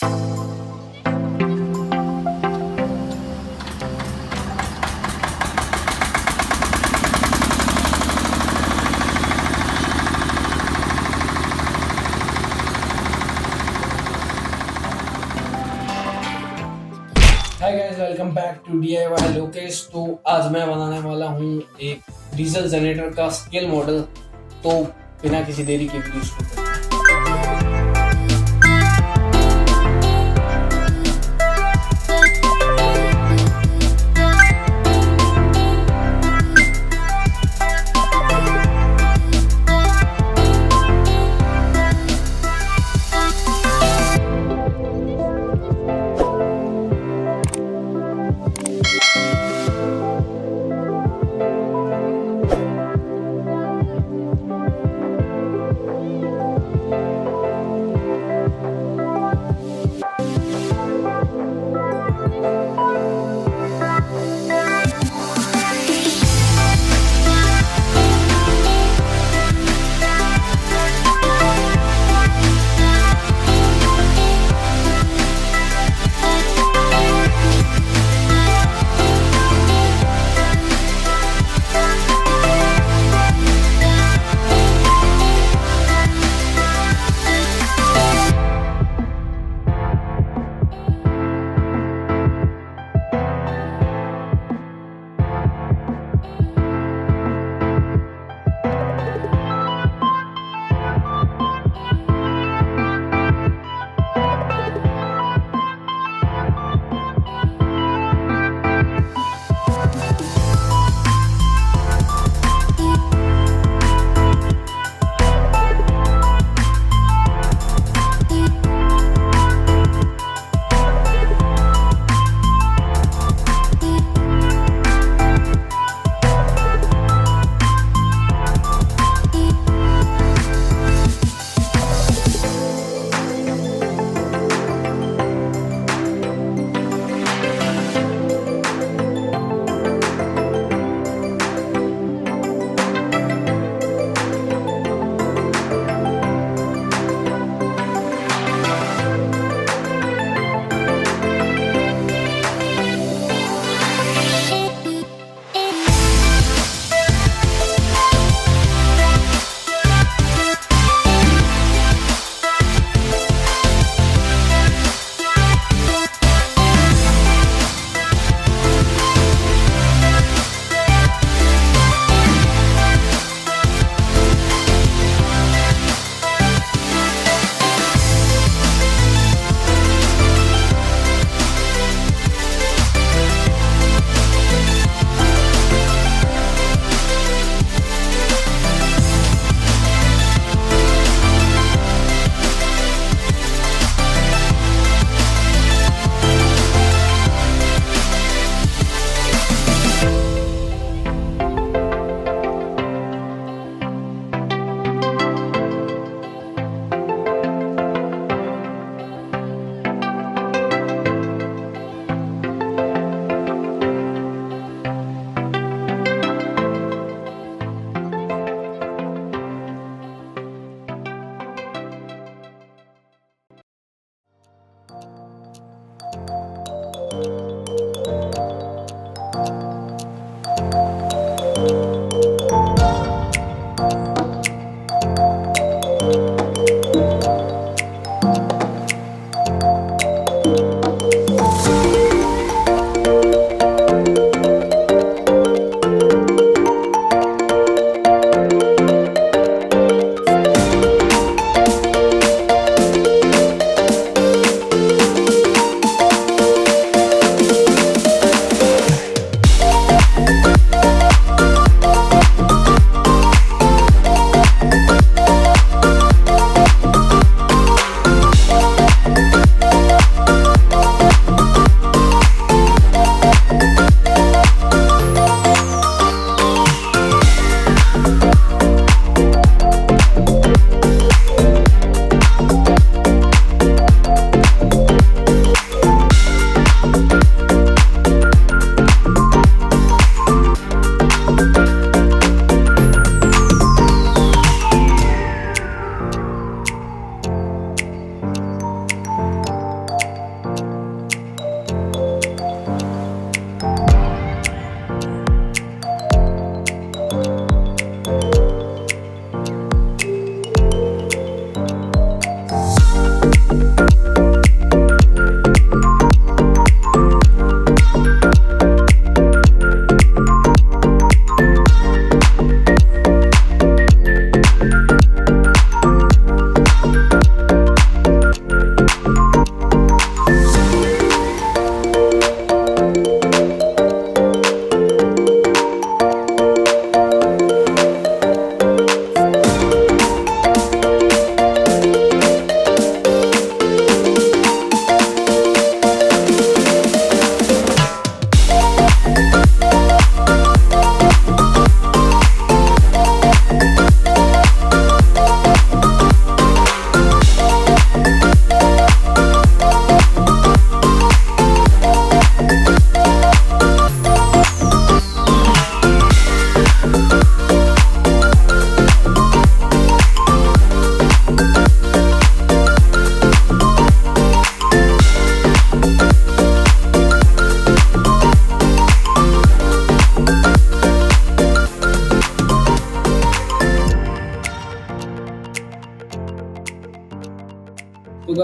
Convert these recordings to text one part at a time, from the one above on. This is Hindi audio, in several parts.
Hi guys, welcome back to DIY Lokesh. तो आज मैं बनाने वाला हूँ एक डीजल जनरेटर का स्केल मॉडल। तो बिना किसी देरी के वीडियो शुरू करते हैं।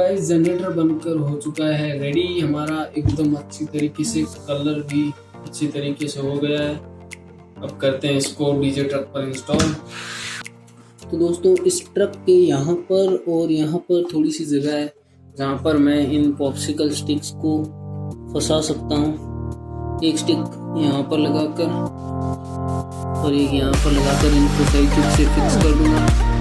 गाइस जनरेटर बनकर हो चुका है रेडी हमारा, एकदम अच्छी तरीके से, कलर भी अच्छी तरीके से हो गया है। अब करते हैं इसको डीजे ट्रक पर इंस्टॉल। तो दोस्तों इस ट्रक के यहाँ पर और यहाँ पर थोड़ी सी जगह है जहाँ पर मैं इन पॉप्सिकल स्टिक्स को फंसा सकता हूँ। एक स्टिक यहाँ पर लगाकर और एक यहाँ पर लगाकर इनको फेविक्विक से फिक्स कर दूंगा।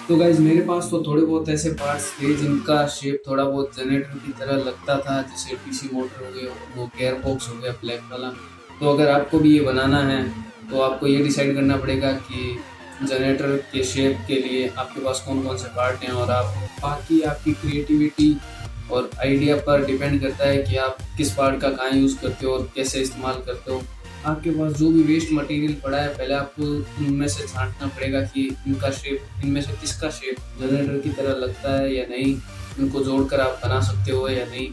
तो गाइज मेरे पास तो थोड़े बहुत ऐसे पार्ट्स थे जिनका शेप थोड़ा बहुत जनरेटर की तरह लगता था, जैसे डीसी मोटर हो गया, वो गेयर बॉक्स हो गया ब्लैक वाला। तो अगर आपको भी ये बनाना है तो आपको ये डिसाइड करना पड़ेगा कि जनरेटर के शेप के लिए आपके पास कौन कौन से पार्ट हैं, और आप बाकी आपकी क्रिएटिविटी और आइडिया पर डिपेंड करता है कि आप किस पार्ट का कहाँ यूज़ करते हो और कैसे इस्तेमाल करते हो। आपके पास जो भी वेस्ट मटेरियल पड़ा है पहले आपको उनमें से छांटना पड़ेगा कि इनका शेप, इनमें से किसका शेप जनरेटर की तरह लगता है या नहीं, इनको जोड़कर आप बना सकते हो या नहीं।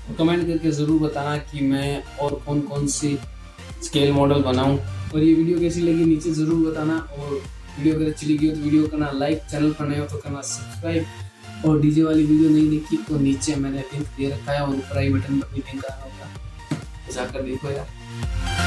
तो कमेंट करके ज़रूर बताना कि मैं और कौन कौन सी स्केल मॉडल बनाऊं, और ये वीडियो कैसी लगी नीचे ज़रूर बताना। और वीडियो अगर अच्छी लगी हो तो वीडियो करना लाइक, चैनल पर नए हो तो करना सब्सक्राइब, और डीजे वाली वीडियो नहीं देखी तो नीचे मैंने लिंक दे रखा है और ऊपर आई बटन पर भी लिंक आना होगा, जाकर देखो यार।